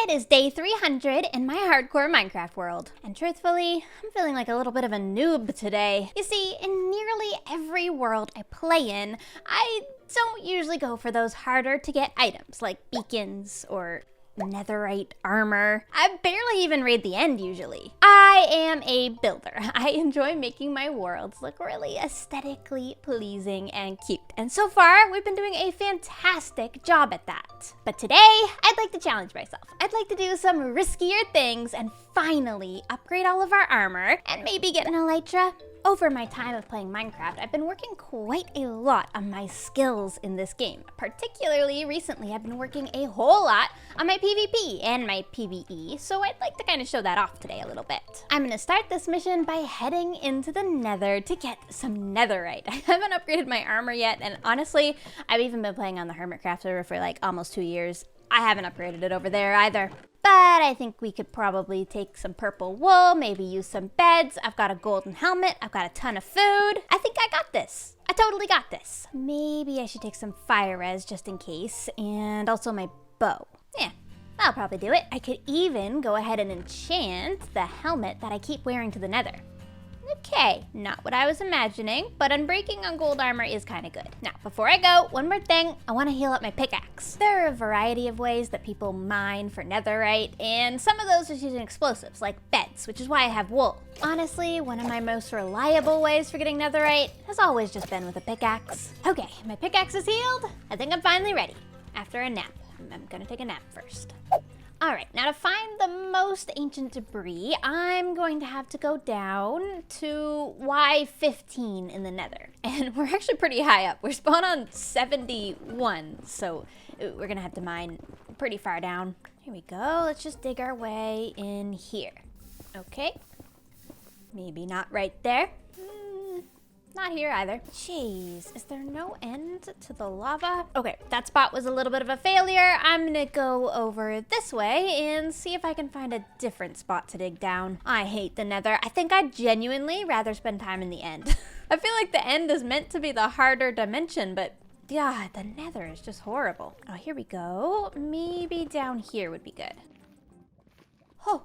It is day 300 in my hardcore Minecraft world. And truthfully, I'm feeling like a little bit of a noob today. You see, in nearly every world I play in, I don't usually go for those harder to get items like beacons or netherite armor. I barely even raid the end usually. I am a builder. I enjoy making my worlds look really aesthetically pleasing and cute. And so far, we've been doing a fantastic job at that. But today, I'd like to challenge myself. I'd like to do some riskier things and finally upgrade all of our armor and maybe get an Elytra. Over my time of playing Minecraft, I've been working quite a lot on my skills in this game. Particularly recently, I've been working a whole lot on my PvP and my PvE, so I'd like to kind of show that off today a little bit. I'm gonna start this mission by heading into the Nether to get some netherite. I haven't upgraded my armor yet, and honestly, I've even been playing on the Hermitcraft server for like almost 2 years. I haven't upgraded it over there either. But I think we could probably take some purple wool, maybe use some beds. I've got a golden helmet. I've got a ton of food. I think I got this. I totally got this. Maybe I should take some fire res just in case, and also my bow. Yeah, I'll probably do it. I could even go ahead and enchant the helmet that I keep wearing to the Nether. Okay, not what I was imagining, but unbreaking on gold armor is kind of good. Now, before I go, one more thing, I want to heal up my pickaxe. There are a variety of ways that people mine for netherite, and some of those are using explosives, like beds, which is why I have wool. Honestly, one of my most reliable ways for getting netherite has always just been with a pickaxe. Okay, my pickaxe is healed. I think I'm finally ready. After a nap. I'm gonna take a nap first. All right, now to find the most ancient debris, I'm going to have to go down to Y15 in the Nether. And we're actually pretty high up. We're spawned on 71, so we're gonna have to mine pretty far down. Here we go, let's just dig our way in here. Okay, maybe not right there. Not here either. Jeez, is there no end to the lava? Okay, that spot was a little bit of a failure. I'm gonna go over this way and see if I can find a different spot to dig down. I hate the Nether. I think I'd genuinely rather spend time in the end. I feel like the end is meant to be the harder dimension, but yeah, the Nether is just horrible. Oh, here we go. Maybe down here would be good. Oh.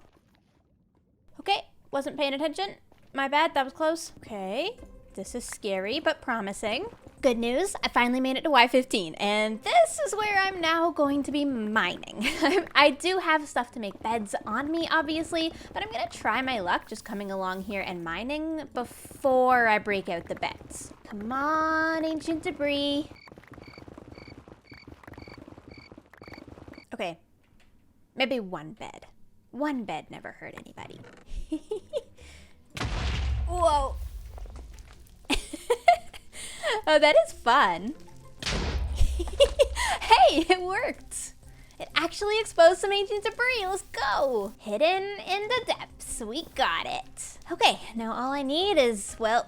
Okay, wasn't paying attention. My bad, that was close. Okay. This is scary, but promising. Good news, I finally made it to Y15, and this is where I'm now going to be mining. I do have stuff to make beds on me, obviously, but I'm gonna try my luck just coming along here and mining before I break out the beds. Come on, ancient debris. Okay, maybe one bed. One bed never hurt anybody. Whoa. Oh, that is fun. Hey, it worked. It actually exposed some ancient debris. Let's go. Hidden in the depths. We got it. Okay, now all I need is, well,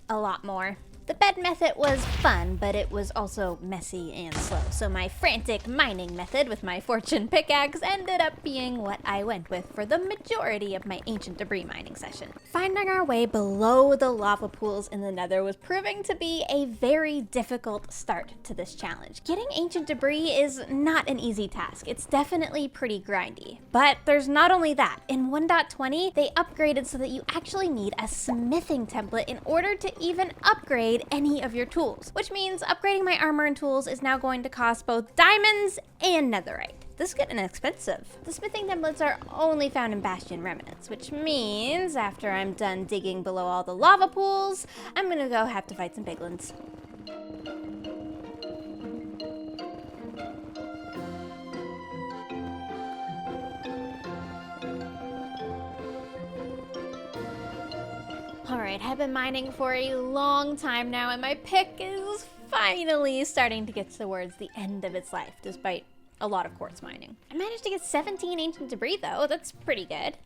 a lot more. The bed method was fun, but it was also messy and slow. So my frantic mining method with my fortune pickaxe ended up being what I went with for the majority of my ancient debris mining session. Finding our way below the lava pools in the Nether was proving to be a very difficult start to this challenge. Getting ancient debris is not an easy task. It's definitely pretty grindy. But there's not only that. In 1.20, they upgraded so that you actually need a smithing template in order to even upgrade any of your tools, which means upgrading my armor and tools is now going to cost both diamonds and netherite. This is getting expensive. The smithing templates are only found in Bastion remnants, which means after I'm done digging below all the lava pools, I'm gonna go have to fight some piglins. Alright, I've been mining for a long time now, and my pick is finally starting to get towards the end of its life, despite a lot of quartz mining. I managed to get 17 ancient debris, though. That's pretty good.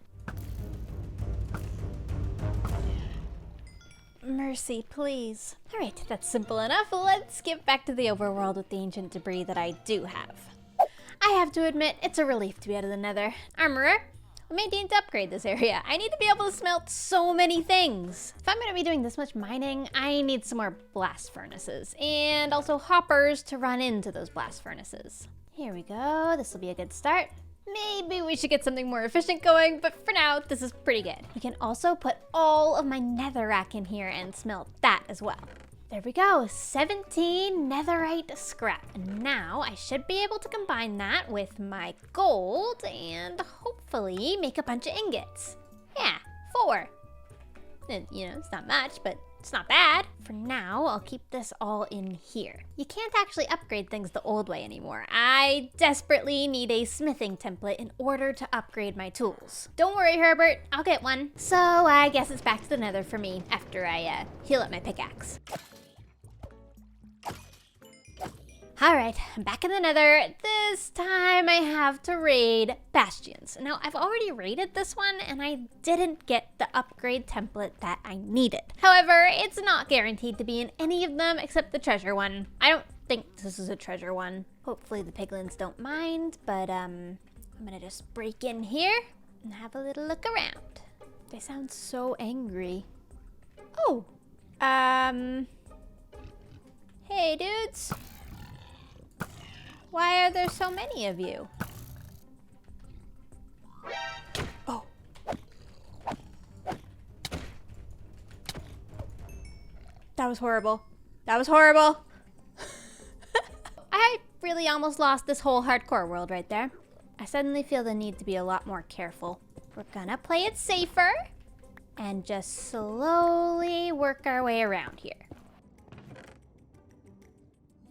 Mercy, please. Alright, that's simple enough. Let's get back to the overworld with the ancient debris that I do have. I have to admit, it's a relief to be out of the Nether. Armorer, we may need to upgrade this area. I need to be able to smelt so many things. If I'm gonna be doing this much mining, I need some more blast furnaces and also hoppers to run into those blast furnaces. Here we go, this will be a good start. Maybe we should get something more efficient going, but for now, this is pretty good. We can also put all of my netherrack in here and smelt that as well. There we go, 17 netherite scrap. And now I should be able to combine that with my gold and hopefully make a bunch of ingots. Yeah, 4. And, you know, it's not much, but it's not bad. For now, I'll keep this all in here. You can't actually upgrade things the old way anymore. I desperately need a smithing template in order to upgrade my tools. Don't worry, Herbert, I'll get one. So I guess it's back to the nether for me after I heal up my pickaxe. Alright, I'm back in the nether. This time I have to raid Bastions. Now, I've already raided this one, and I didn't get the upgrade template that I needed. However, it's not guaranteed to be in any of them except the treasure one. I don't think this is a treasure one. Hopefully the piglins don't mind, but I'm gonna just break in here and have a little look around. They sound so angry. Oh, hey dudes. Why are there so many of you? Oh. That was horrible. That was horrible. I really almost lost this whole hardcore world right there. I suddenly feel the need to be a lot more careful. We're gonna play it safer and just slowly work our way around here.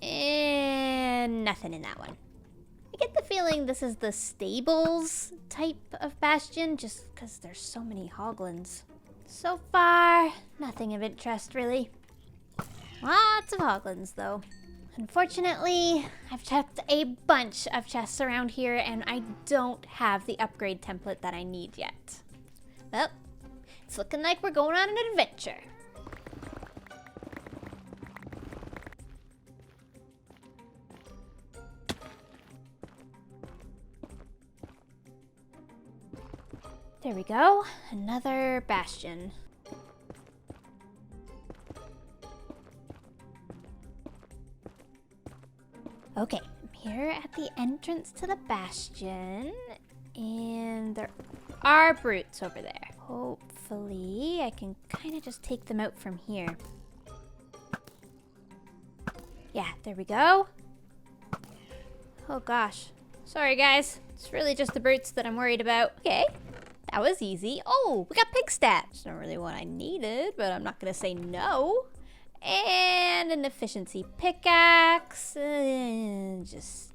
And nothing in that one. I get the feeling this is the stables type of bastion just because there's so many hoglins. So far, nothing of interest really. Lots of hoglins though. Unfortunately, I've checked a bunch of chests around here and I don't have the upgrade template that I need yet. Well, it's looking like we're going on an adventure. There we go, another bastion. Okay, I'm here at the entrance to the bastion, and there are brutes over there. Hopefully, I can kind of just take them out from here. Yeah, there we go. Oh gosh, sorry guys. It's really just the brutes that I'm worried about. Okay. That was easy. Oh, we got pig stat. It's not really what I needed, but I'm not gonna say no. And an efficiency pickaxe. Just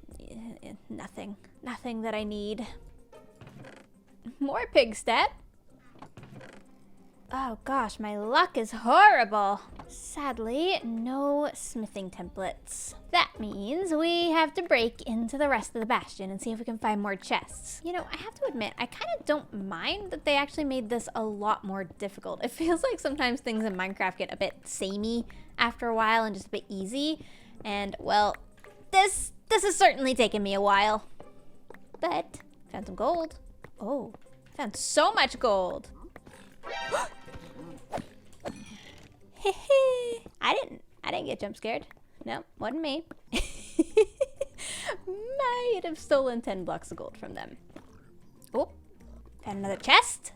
nothing. Nothing that I need. More pig stat. Oh gosh, my luck is horrible. Sadly, no smithing templates. That means we have to break into the rest of the bastion and see if we can find more chests. You know, I have to admit, I kind of don't mind that they actually made this a lot more difficult. It feels like sometimes things in Minecraft get a bit samey after a while and just a bit easy. And, well, this has certainly taken me a while. But, found some gold. Oh, found so much gold. I didn't get jump scared. No, wasn't me. Might have stolen 10 blocks of gold from them. Oh, found another chest.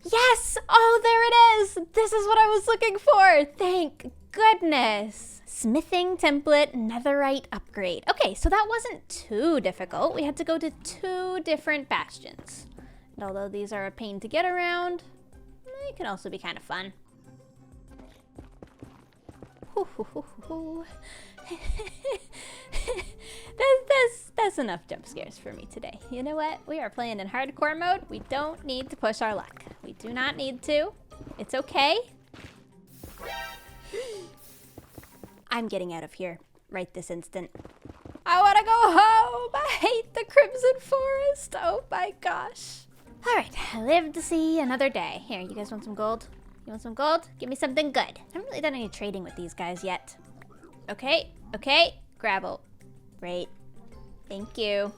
Yes! Oh, there it is! This is what I was looking for! Thank goodness! Smithing template netherite upgrade. Okay, so that wasn't too difficult. We had to go to 2 different bastions. And although these are a pain to get around, they can also be kind of fun. That's enough jump scares for me today. You know what? We are playing in hardcore mode. We don't need to push our luck. We do not need to. It's okay. I'm getting out of here right this instant. I want to go home. I hate the Crimson Forest. Oh my gosh. All right, I live to see another day. Here, you guys want some gold? You want some gold? Give me something good. I haven't really done any trading with these guys yet. Okay, gravel. Great. Thank you.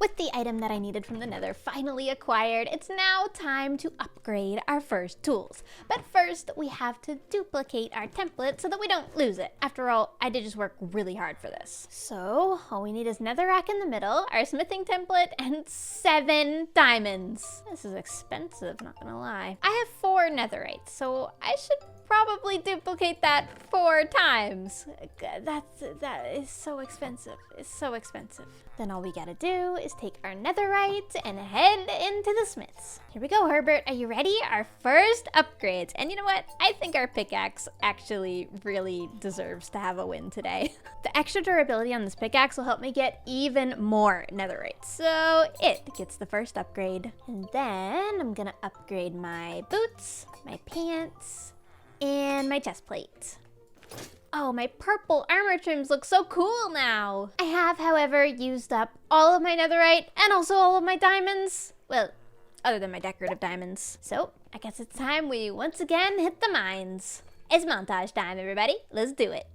With the item that I needed from the Nether finally acquired, it's now time to upgrade our first tools. But first, we have to duplicate our template so that we don't lose it. After all, I did just work really hard for this. So, all we need is netherrack in the middle, our smithing template, and 7 diamonds. This is expensive, not gonna lie. I have 4 netherite, so I should probably duplicate that 4 times. That is so expensive. It's so expensive. Then all we gotta do is take our netherite and head into the smiths. Here we go, Herbert. Are you ready? Our first upgrades. And you know what? I think our pickaxe actually really deserves to have a win today. The extra durability on this pickaxe will help me get even more netherite. So it gets the first upgrade. And then I'm gonna upgrade my boots, my pants, and my chest plate. Oh, my purple armor trims look so cool now. I have, however, used up all of my netherite and also all of my diamonds. Well, other than my decorative diamonds. So, I guess it's time we once again hit the mines. It's montage time, everybody. Let's do it.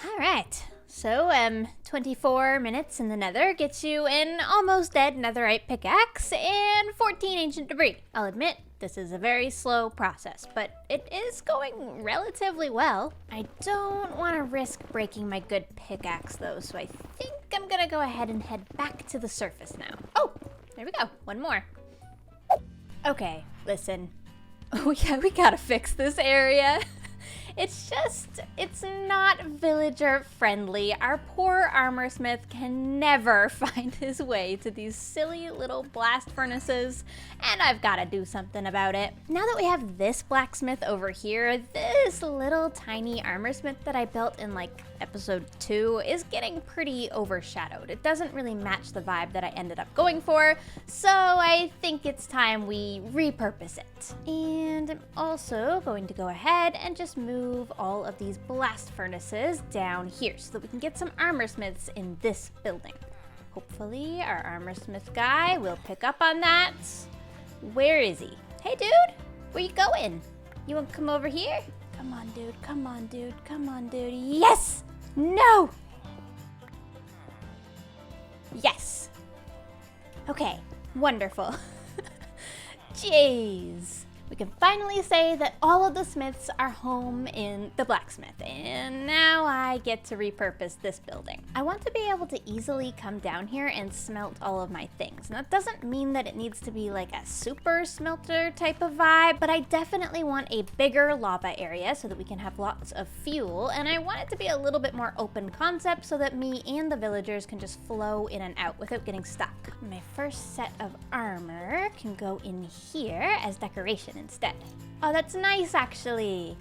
All right, so 24 minutes in the nether gets you an almost dead netherite pickaxe and 14 ancient debris. I'll admit, this is a very slow process, but it is going relatively well. I don't want to risk breaking my good pickaxe though, so I think I'm gonna go ahead and head back to the surface now. Oh, there we go, one more. Okay, listen, we gotta fix this area. It's not villager friendly. Our poor armorsmith can never find his way to these silly little blast furnaces, and I've got to do something about it. Now that we have this blacksmith over here, this little tiny armorsmith that I built in like episode 2 is getting pretty overshadowed. It doesn't really match the vibe that I ended up going for, so I think it's time we repurpose it. And I'm also going to go ahead and just move all of these blast furnaces down here so that we can get some armorsmiths in this building. Hopefully our armorsmith guy will pick up on that. Where is he? Hey dude, where you going? You wanna come over here? Come on dude, come on dude, come on dude. Yes! No! Yes! Okay, wonderful. Jeez. We can finally say that all of the smiths are home in the blacksmith, and now I get to repurpose this building. I want to be able to easily come down here and smelt all of my things. And that doesn't mean that it needs to be like a super smelter type of vibe, but I definitely want a bigger lava area so that we can have lots of fuel, and I want it to be a little bit more open concept so that me and the villagers can just flow in and out without getting stuck. My first set of armor can go in here as decoration instead. Oh, that's nice actually.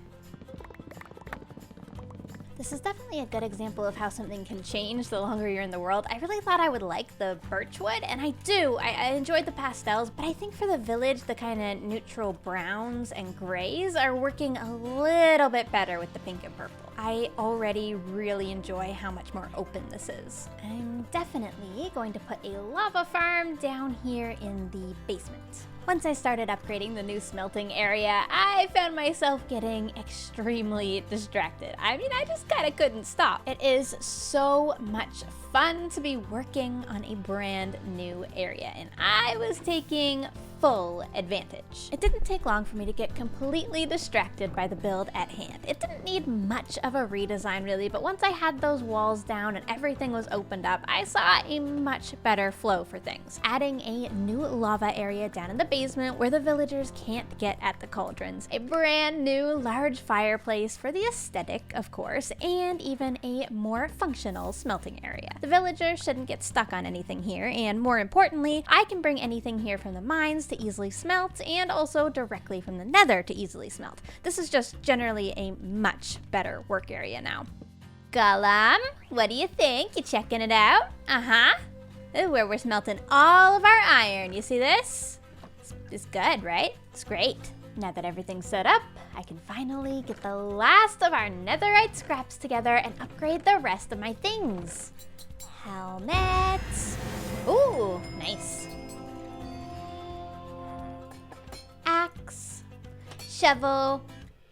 This is definitely a good example of how something can change the longer you're in the world. I really thought I would like the birchwood, and I do. I enjoyed the pastels, but I think for the village, the kind of neutral browns and grays are working a little bit better with the pink and purple. I already really enjoy how much more open this is. I'm definitely going to put a lava farm down here in the basement. Once I started upgrading the new smelting area, I found myself getting extremely distracted. I mean, I just kind of couldn't stop. It is so much fun to be working on a brand new area, and I was taking full advantage. It didn't take long for me to get completely distracted by the build at hand. It didn't need much of a redesign really, but once I had those walls down and everything was opened up, I saw a much better flow for things. Adding a new lava area down in the basement where the villagers can't get at the cauldrons, a brand new large fireplace for the aesthetic, of course, and even a more functional smelting area. The villagers shouldn't get stuck on anything here, and more importantly, I can bring anything here from the mines to easily smelt, and also directly from the nether to easily smelt. This is just generally a much better work area now. Gollum, what do you think? You checking it out? Uh-huh. Ooh, where we're smelting all of our iron. You see this? It's good, right? It's great. Now that everything's set up, I can finally get the last of our netherite scraps together and upgrade the rest of my things. Helmet. Ooh, nice. Axe, shovel.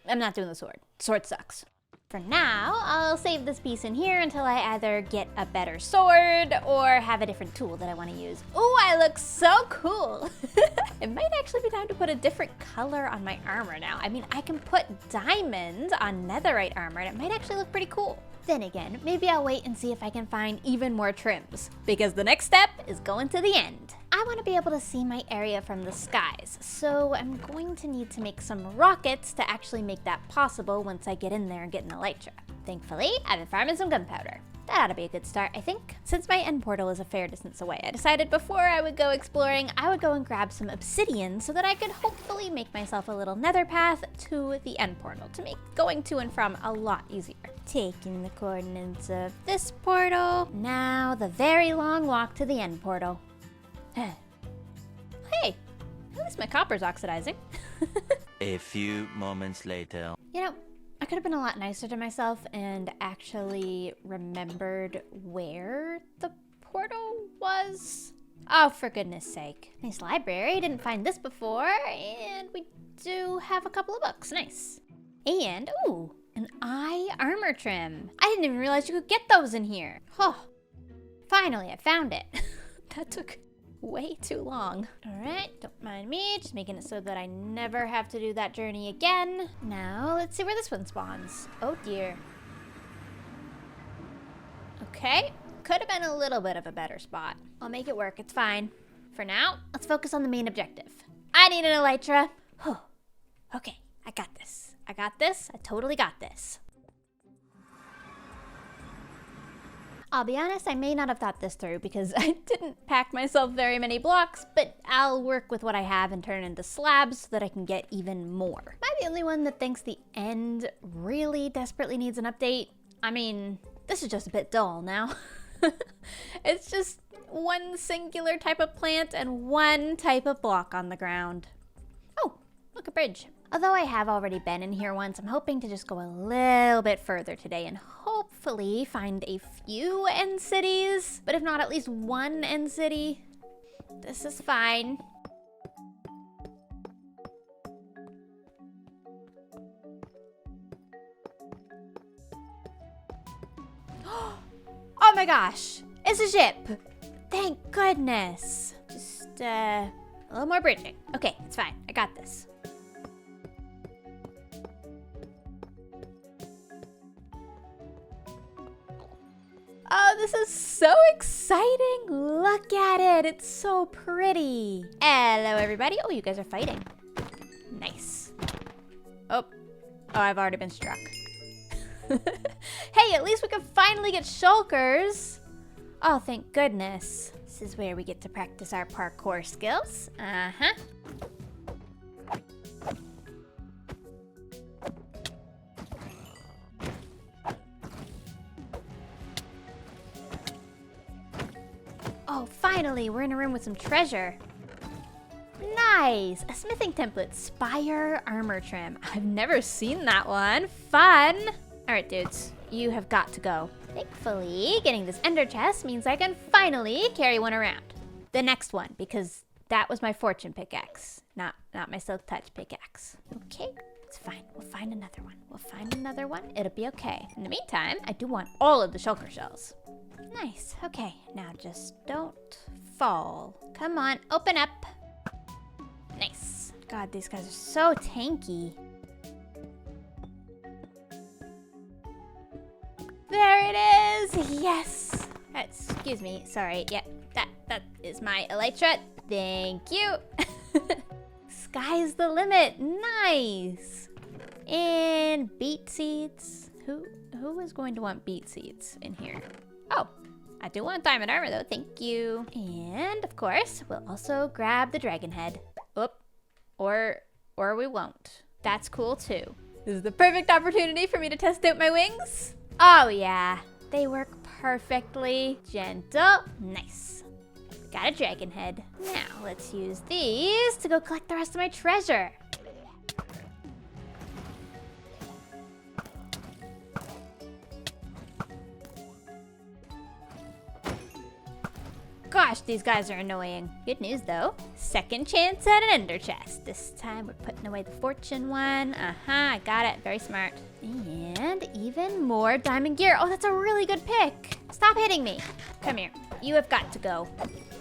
I'm not doing the sword. Sword sucks. For now, I'll save this piece in here until I either get a better sword or have a different tool that I want to use. Ooh, I look so cool. It might actually be time to put a different color on my armor now. I mean, I can put diamonds on netherite armor and it might actually look pretty cool. Then again, maybe I'll wait and see if I can find even more trims, because the next step is going to the end. I want to be able to see my area from the skies, so I'm going to need to make some rockets to actually make that possible once I get in there and get an elytra. Thankfully, I've been farming some gunpowder. That ought to be a good start, I think. Since my end portal is a fair distance away, I decided before I would go exploring, I would go and grab some obsidian so that I could hopefully make myself a little nether path to the end portal to make going to and from a lot easier. Taking the coordinates of this portal, now the very long walk to the end portal. Hey, at least my copper's oxidizing. A few moments later. You know, I could have been a lot nicer to myself and actually remembered where the portal was. Oh, for goodness sake. Nice library, didn't find this before, and we do have a couple of books, nice. And, ooh, an eye armor trim. I didn't even realize you could get those in here. Oh, finally I found it. That took way too long. All right, don't mind me, just making it so that I never have to do that journey again. Now, let's see where this one spawns. Oh dear. Okay, could have been a little bit of a better spot. I'll make it work, it's fine. For now, let's focus on the main objective. I need an elytra. Whew. Okay, I got this. I totally got this. I'll be honest, I may not have thought this through because I didn't pack myself very many blocks, but I'll work with what I have and turn it into slabs so that I can get even more. Am I the only one that thinks the end really desperately needs an update? I mean, this is just a bit dull now. It's just one singular type of plant and one type of block on the ground. Oh, look, a bridge. Although I have already been in here once, I'm hoping to just go a little bit further today and hopefully find a few end cities, but if not, at least one end city. This is fine. Oh my gosh, it's a ship. Thank goodness. Just a little more bridging. Okay, it's fine, I got this. Oh, this is so exciting. Look at it. It's so pretty. Hello, everybody. Oh, you guys are fighting. Nice. Oh, I've already been struck. Hey, at least we can finally get shulkers. Oh, thank goodness. This is where we get to practice our parkour skills. Uh-huh. Oh, finally, we're in a room with some treasure. Nice! A smithing template, Spire armor trim. I've never seen that one. Fun! Alright, dudes, you have got to go. Thankfully, getting this ender chest means I can finally carry one around. The next one, because that was my fortune pickaxe, not my silk touch pickaxe. Okay, it's fine. We'll find another one. It'll be okay. In the meantime, I do want all of the shulker shells. Nice. Okay, now just don't fall. Come on, open up. Nice. God, these guys are so tanky. There it is! Yes! Excuse me, sorry. Yep, that is my Elytra. Thank you. Sky's the limit. Nice. And beet seeds. Who is going to want beet seeds in here? Oh, I do want diamond armor though. Thank you. And of course, we'll also grab the dragon head. Oop. Or we won't. That's cool too. This is the perfect opportunity for me to test out my wings. Oh yeah, they work perfectly. Gentle. Nice. Got a dragon head. Now let's use these to go collect the rest of my treasure. Gosh, these guys are annoying. Good news though. Second chance at an ender chest. This time we're putting away the fortune one. I got it. Very smart. And even more diamond gear. Oh, that's a really good pick. Stop hitting me. Come here. You have got to go.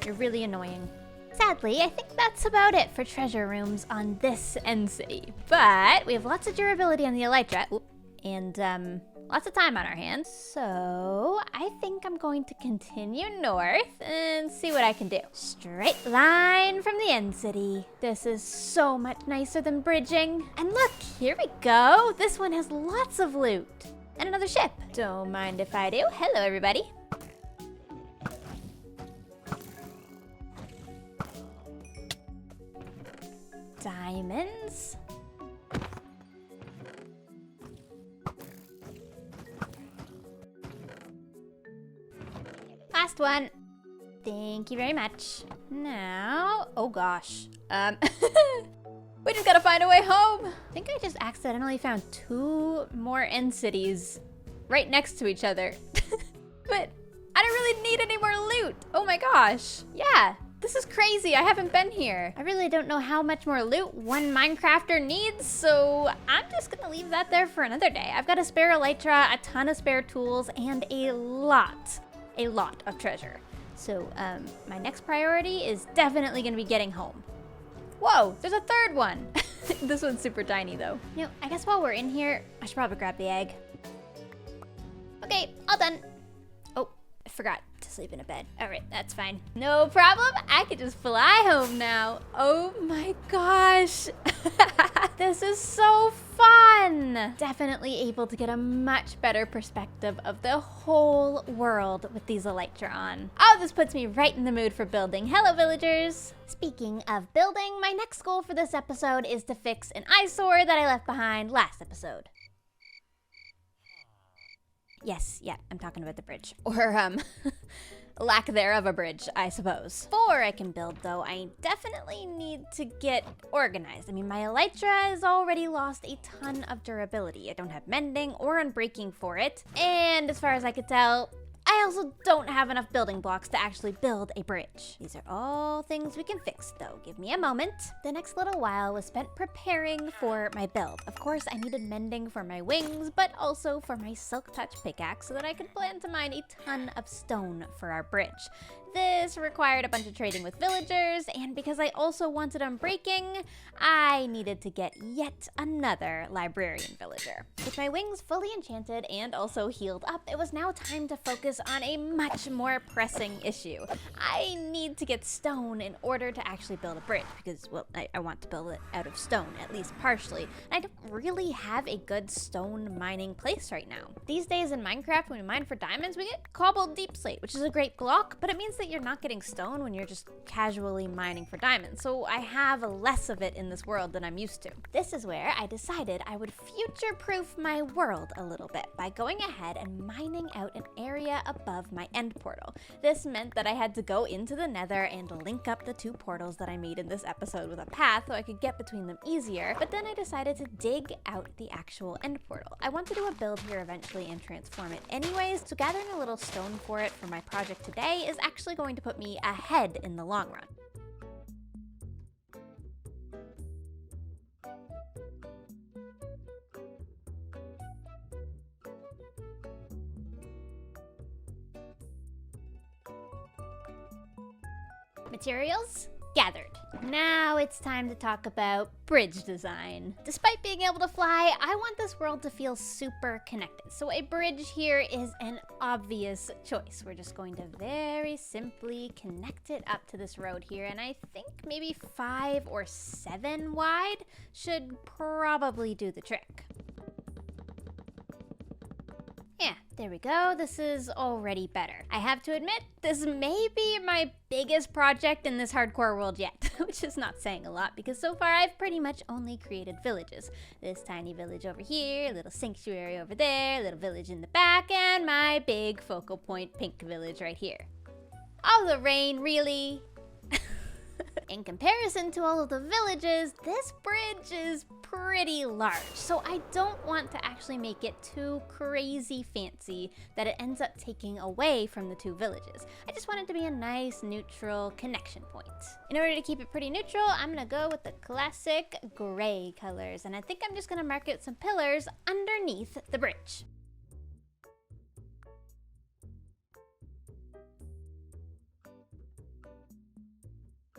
You're really annoying. Sadly, I think that's about it for treasure rooms on this end city. But we have lots of durability on the Elytra. Oop. And lots of time on our hands. So I think I'm going to continue north and see what I can do. Straight line from the end city. This is so much nicer than bridging. And look, here we go. This one has lots of loot. And another ship. Don't mind if I do. Hello, everybody. Diamonds. Last one. Thank you very much. Now, oh gosh. We just gotta find a way home. I think I just accidentally found 2 more end cities right next to each other. But I don't really need any more loot. Oh my gosh. Yeah, this is crazy. I haven't been here. I really don't know how much more loot one Minecrafter needs, so I'm just gonna leave that there for another day. I've got a spare Elytra, a ton of spare tools, and a lot of treasure. So my next priority is definitely gonna be getting home. Whoa, there's a third one. This one's super tiny though. You know, I guess while we're in here, I should probably grab the egg. Okay, all done. Oh, I forgot to sleep in a bed. All right, that's fine. No problem, I could just fly home now. Oh my gosh. This is so fun. Definitely able to get a much better perspective of the whole world with these Elytra on. Oh, this puts me right in the mood for building. Hello, villagers. Speaking of building, my next goal for this episode is to fix an eyesore that I left behind last episode. Yes, yeah, I'm talking about the bridge. Or, lack thereof a bridge, I suppose. Before I can build, though, I definitely need to get organized. I mean, my Elytra has already lost a ton of durability. I don't have mending or unbreaking for it. And as far as I could tell, I also don't have enough building blocks to actually build a bridge. These are all things we can fix, though. Give me a moment. The next little while was spent preparing for my build. Of course, I needed mending for my wings, but also for my silk touch pickaxe so that I could plan to mine a ton of stone for our bridge. This required a bunch of trading with villagers, and because I also wanted unbreaking, I needed to get yet another librarian villager. With my wings fully enchanted and also healed up, it was now time to focus on a much more pressing issue. I need to get stone in order to actually build a bridge because, well, I want to build it out of stone, at least partially. And I don't really have a good stone mining place right now. These days in Minecraft, when we mine for diamonds, we get cobbled deep slate, which is a great block, but it means that you're not getting stone when you're just casually mining for diamonds. So I have less of it in this world than I'm used to. This is where I decided I would future-proof my world a little bit by going ahead and mining out an area above my end portal. This meant that I had to go into the Nether and link up the 2 portals that I made in this episode with a path so I could get between them easier, but then I decided to dig out the actual end portal. I want to do a build here eventually and transform it anyways, so gathering a little stone for it for my project today is actually going to put me ahead in the long run. Materials gathered. Now it's time to talk about bridge design. Despite being able to fly, I want this world to feel super connected. So a bridge here is an obvious choice. We're just going to very simply connect it up to this road here. And I think maybe 5 or 7 wide should probably do the trick. Yeah, there we go. This is already better. I have to admit, this may be my biggest project in this hardcore world yet, which is not saying a lot because so far I've pretty much only created villages. This tiny village over here, a little sanctuary over there, a little village in the back, and my big focal point pink village right here. All the rain, really? In comparison to all of the villages, this bridge is pretty large, so I don't want to actually make it too crazy fancy that it ends up taking away from the 2 villages. I just want it to be a nice, neutral connection point. In order to keep it pretty neutral, I'm gonna go with the classic gray colors, and I think I'm just gonna mark out some pillars underneath the bridge.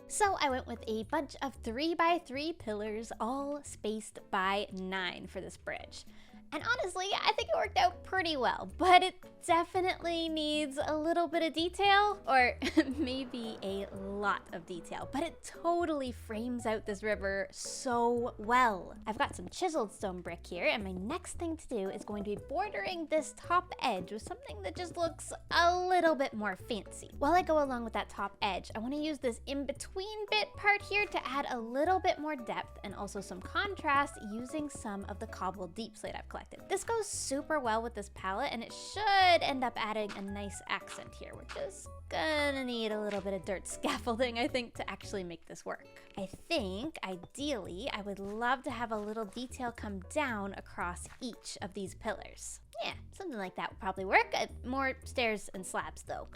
So I went with a bunch of 3x3 pillars, all spaced by 9 for this bridge. And honestly, I think it worked out pretty well, but it definitely needs a little bit of detail, or maybe a lot of detail, but it totally frames out this river so well. I've got some chiseled stone brick here, and my next thing to do is going to be bordering this top edge with something that just looks a little bit more fancy. While I go along with that top edge, I want to use this in-between bit part here to add a little bit more depth and also some contrast using some of the cobbled deep slate I've collected. This goes super well with this palette, and it should end up adding a nice accent here. We're just gonna need a little bit of dirt scaffolding, I think, to actually make this work. I think, ideally, I would love to have a little detail come down across each of these pillars. Yeah, something like that would probably work. More stairs and slabs, though.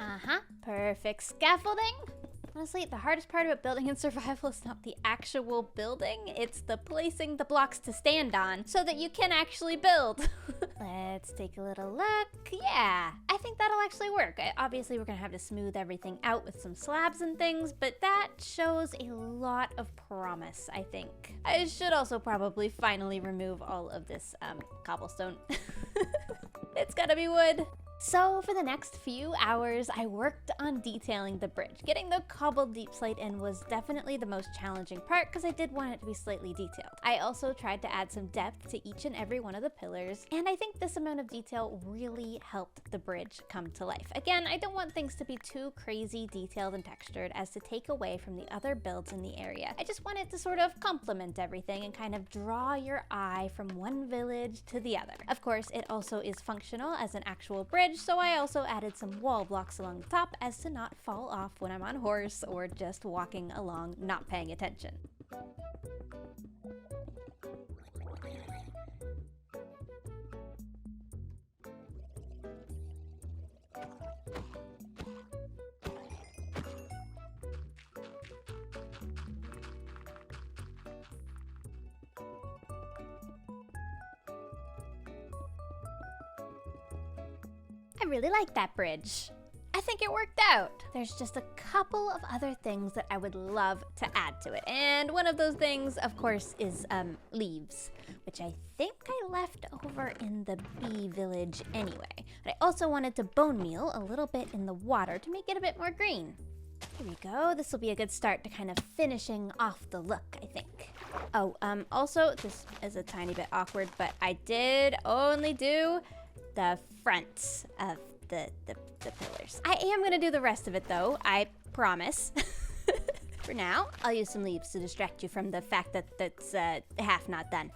Perfect scaffolding. Honestly, the hardest part about building in survival is not the actual building, it's the placing the blocks to stand on so that you can actually build. Let's take a little look. Yeah, I think that'll actually work. Obviously, we're gonna have to smooth everything out with some slabs and things, but that shows a lot of promise, I think. I should also probably finally remove all of this cobblestone. It's gotta be wood. So for the next few hours, I worked on detailing the bridge. Getting the cobbled deep slate in was definitely the most challenging part because I did want it to be slightly detailed. I also tried to add some depth to each and every one of the pillars, and I think this amount of detail really helped the bridge come to life. Again, I don't want things to be too crazy detailed and textured as to take away from the other builds in the area. I just want it to sort of complement everything and kind of draw your eye from one village to the other. Of course, it also is functional as an actual bridge, so I also added some wall blocks along the top as to not fall off when I'm on horse or just walking along not paying attention. I really like that bridge. I think it worked out. There's just a couple of other things that I would love to add to it. And one of those things, of course, is leaves, which I think I left over in the bee village anyway. But I also wanted to bone meal a little bit in the water to make it a bit more green. Here we go. This will be a good start to kind of finishing off the look, I think. Oh, also, this is a tiny bit awkward, but I did only do the fronts of the pillars. I am gonna do the rest of it though, I promise. For now, I'll use some leaves to distract you from the fact that that's half not done.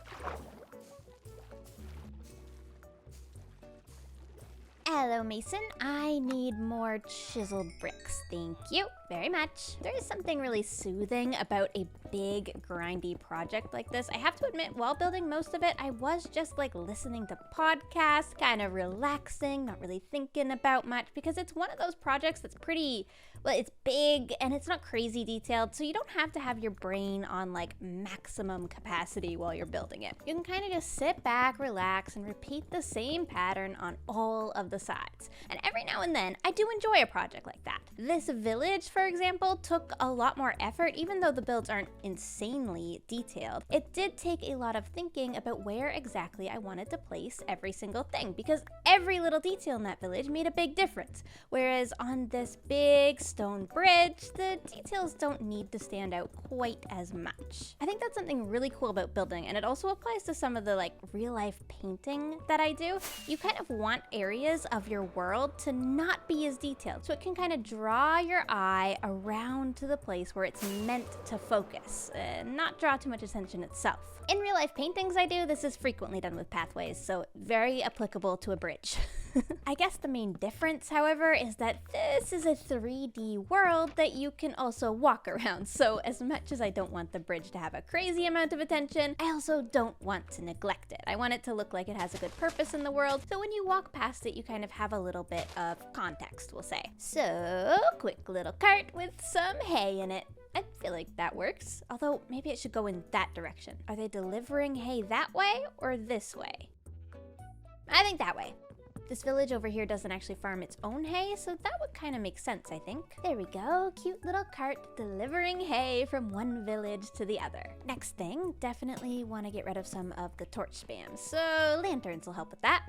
Hello, Mason. I need more chiseled bricks. Thank you very much. There is something really soothing about a big, grindy project like this. I have to admit, while building most of it, I was just like listening to podcasts, kind of relaxing, not really thinking about much, because it's one of those projects that's pretty, well, it's big and it's not crazy detailed, so you don't have to have your brain on like maximum capacity while you're building it. You can kind of just sit back, relax, and repeat the same pattern on all of the sides. And every now and then, I do enjoy a project like that. This village, for example, took a lot more effort, even though the builds aren't insanely detailed. It did take a lot of thinking about where exactly I wanted to place every single thing, because every little detail in that village made a big difference. Whereas on this big stone bridge, the details don't need to stand out quite as much. I think that's something really cool about building, and it also applies to some of the real life painting that I do. You kind of want areas of your world to not be as detailed, so it can kind of draw your eye around to the place where it's meant to focus, not draw too much attention itself. In real life paintings I do, this is frequently done with pathways, so very applicable to a bridge. I guess the main difference, however, is that this is a 3D world that you can also walk around. So as much as I don't want the bridge to have a crazy amount of attention, I also don't want to neglect it. I want it to look like it has a good purpose in the world, so when you walk past it, you kind of have a little bit of context, we'll say. So, quick little cart with some hay in it. I feel like that works, although maybe it should go in that direction. Are they delivering hay that way or this way? I think that way. This village over here doesn't actually farm its own hay, so that would kind of make sense, I think. There we go, cute little cart delivering hay from one village to the other. Next thing, definitely want to get rid of some of the torch spam, so lanterns will help with that.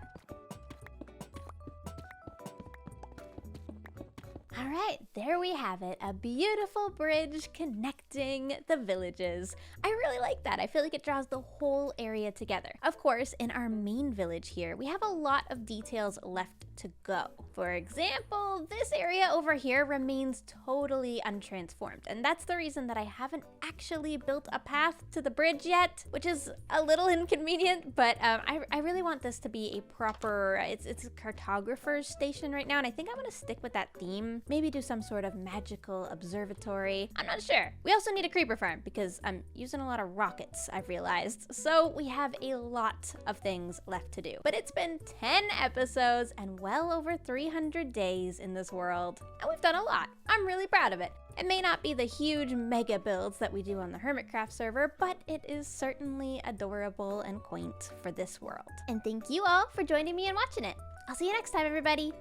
All right, there we have it, a beautiful bridge connecting the villages. I really like that. I feel like it draws the whole area together. Of course, in our main village here, we have a lot of details left to go. For example, this area over here remains totally untransformed, and that's the reason that I haven't actually built a path to the bridge yet, which is a little inconvenient, but I really want this to be a proper, it's a cartographer's station right now, and I think I'm gonna stick with that theme. Maybe do some sort of magical observatory. I'm not sure. We also need a creeper farm because I'm using a lot of rockets, I've realized. So we have a lot of things left to do. But it's been 10 episodes and well over 300 days in this world. And we've done a lot. I'm really proud of it. It may not be the huge mega builds that we do on the Hermitcraft server, but it is certainly adorable and quaint for this world. And thank you all for joining me and watching it. I'll see you next time, everybody.